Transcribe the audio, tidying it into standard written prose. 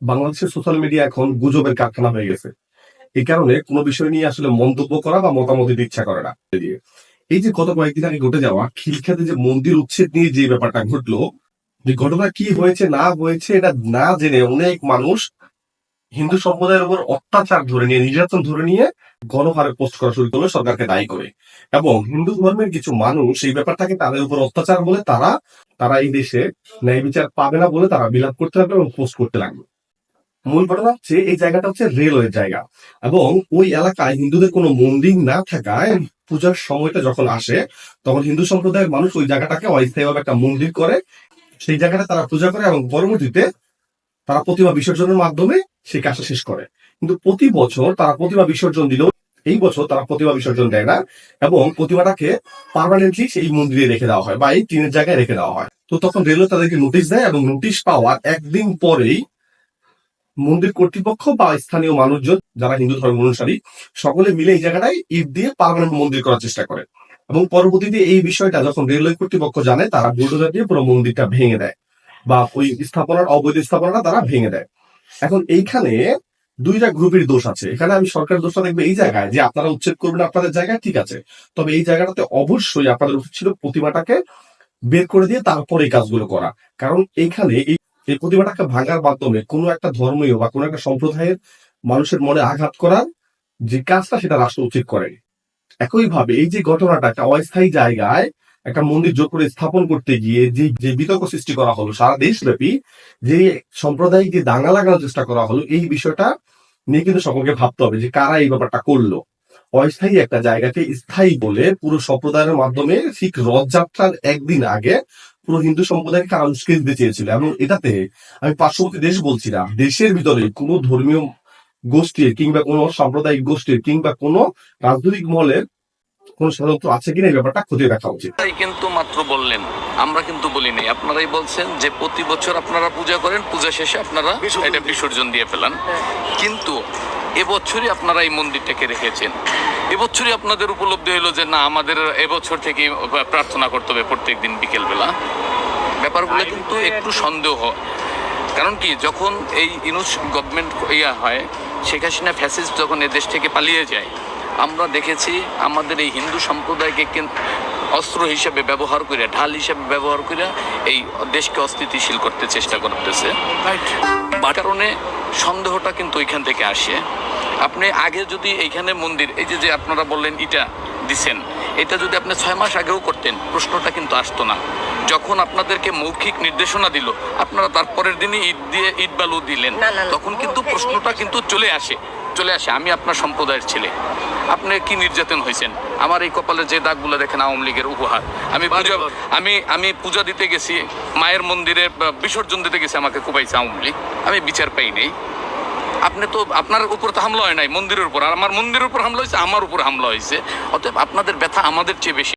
বাংলাদেশের social media এখন গুজবের কারখানা হয়ে গেছে। এই কারণে কোনো বিষয় নিয়ে আসলে মন্তব্য করা বা মতামত দিতে ইচ্ছা করে না। এই যে গত কয়েকদিন আগে ঘটে যাওয়া খিলখ্যাতে যে মন্দির উচ্ছেদ নিয়ে যে ব্যাপারটা ঘটলো, যে ঘটনা কি হয়েছে না হয়েছে এটা না জেনে অনেক মানুষ হিন্দু সম্প্রদায়ের উপর অত্যাচার ধরে নিয়ে, নির্যাতন ধরে নিয়ে গণহারে পোস্ট করা শুরু করলো সরকারকে দায়ী করে। এবং হিন্দু ধর্মের কিছু মানুষ এই ব্যাপারটাকে তাদের উপর অত্যাচার বলে তারা তারা এই দেশে ন্যায় বিচার পাবে না বলে তারা বিলাপ করতে লাগলো এবং পোস্ট করতে লাগলো। মূল ঘটনা হচ্ছে এই জায়গাটা হচ্ছে রেলওয়ের জায়গা, এবং ওই এলাকায় হিন্দুদের কোনো মন্দির না থাকায় পূজার সময়টা যখন আসে তখন হিন্দু সম্প্রদায়ের মানুষ ওই জায়গাটাকে অস্থায়ীভাবে একটা মন্দির করে, সেই জায়গাটা তারা পূজা করে এবং পরবর্তীতে তারা প্রতিমা বিসর্জনের মাধ্যমে সেই কাজটা শেষ করে। কিন্তু প্রতি বছর তারা প্রতিমা বিসর্জন দিলেও এই বছর তারা প্রতিমা বিসর্জন দেয় না, এবং প্রতিমাটাকে পার্মানেন্টলি সেই মন্দিরে রেখে দেওয়া হয় বা এই টিনের জায়গায় রেখে দেওয়া হয়। তো তখন রেলওয়ে তাদেরকে নোটিশ দেয়, এবং নোটিশ পাওয়ার একদিন পরেই মন্দির কর্তৃপক্ষ বা স্থানীয় মানুষজন যারা হিন্দু ধর্ম অনুসারী সকলে মিলে এই জায়গাটায় ইট দিয়ে পার্মানেন্ট মন্দির করার চেষ্টা করে। এবং পরবর্তীতে এই বিষয়টা যখন রেলওয়ে কর্তৃপক্ষ জানে, তারা বুলডোজার দিয়ে পুরো মন্দিরটা ভেঙে দেয় বা ওই স্থাপনার অবৈধ স্থাপনাটা তারা ভেঙে দেয়। এখন এইখানে দুইটা গ্রুপের দোষ আছে। এখানে আমি সরকারের দোষটা দেখবো এই জায়গায় যে আপনারা উচ্ছেদ করবেন আপনাদের জায়গায়, ঠিক আছে, তবে এই জায়গাটাতে অবশ্যই আপনাদের উচিত ছিল প্রতিমাটাকে বের করে দিয়ে তারপর এই কাজগুলো করা। কারণ এইখানে এই এই প্রতিমাটাকে ভাঙার মাধ্যমে কোনো একটা ধর্মীয় বা কোনো একটা সম্প্রদায়ের মানুষের মনে আঘাত করার যে কাজটা সেটা রাষ্ট্র উচিত করে। একইভাবে এই যে ঘটনাটা একটা অস্থায়ী জায়গায় একটা মন্দির জোর করে স্থাপন করতে গিয়ে যে যে বিতর্ক সৃষ্টি করা হলো সারা দেশব্যাপী, যে সাম্প্রদায়িক যে দাঙ্গা লাগানোর চেষ্টা করা হলো, এই বিষয়টা নিয়ে কিন্তু সকলকে ভাবতে হবে যে কারা এই ব্যাপারটা করলো। অস্থায়ী একটা জায়গাকে স্থায়ী বলে পুরো সম্প্রদায়ের মাধ্যমে ঠিক রথযাত্রার একদিন আগে পুরো হিন্দু সম্প্রদায়কে কারা উস্কে দিতে চেয়েছিল। এবং এটাতে আমি পার্শ্ববর্তী দেশ বলছি না, দেশের ভিতরে কোনো ধর্মীয় গোষ্ঠীর কিংবা কোনো সাম্প্রদায়িক গোষ্ঠীর কিংবা কোনো রাজনৈতিক মহলের কোন ষড়যন্ত্র আছে কিনা এই ব্যাপারটা খতিয়ে দেখা উচিত। তাই কিন্তু মাত্র বললেন, আমরা কিন্তু বলি নাই। আপনারাই বলছেন যে প্রতি বছর আপনারা পূজা করেন, পূজা শেষে আপনারা এটা বিসর্জন দিয়ে ফেলান। কিন্তু এবছরই আপনারা এই মন্দিরটাকে রেখেছেন। এবছরই আপনাদের উপলব্ধি হলো যে না, আমাদের এবছর থেকে প্রার্থনা করতে হবে প্রত্যেকদিন বিকেলবেলা। ব্যাপারগুলো কিন্তু একটু সন্দেহ। কারণ কি, যখন এই ইউনুস গভর্নমেন্ট হয়, শেখ হাসিনা ফ্যাসিস্ট যখন এ দেশ থেকে পালিয়ে যায়, আমরা দেখেছি আমাদের এই হিন্দু সম্প্রদায়কে অস্ত্র হিসেবে ব্যবহার করে, ঢাল হিসেবে ব্যবহার করে এই দেশকে অস্থিতিশীল করতে চেষ্টা করতেছে। বা কারণে সন্দেহটা কিন্তু ওইখান থেকে আসে। আপনি আগে যদি এইখানে মন্দির, এই যে আপনারা বললেন ইটা দিছেন, এটা যদি আপনি 6 মাস আগেও করতেন প্রশ্নটা কিন্তু আসতো না। যখন আপনাদেরকে মৌখিক নির্দেশনা দিল, আপনারা তারপরের দিনই ইট বালু দিলেন, তখন কিন্তু প্রশ্নটা কিন্তু চলে আসে। আমি আপনার সম্প্রদায়ের ছেলে, আপনি কি নির্যাতন হয়েছেন? আমার এই কপালে যে দাগগুলো দেখেন আওয়ামী লীগের উপহার। আমি পূজা দিতে গেছি, মায়ের মন্দিরে বিসর্জন দিতে গেছি, আমাকে কুবাইছে আওয়ামী লীগ, আমি বিচার পাই নেই। আপনি তো, আপনার উপর তো হামলা হয় নাই মন্দিরের উপর, আর আমার মন্দিরের উপর হামলা হয়েছে, আমার উপর হামলা হয়েছে। অতএব আপনাদের ব্যথা আমাদের চেয়ে বেশি।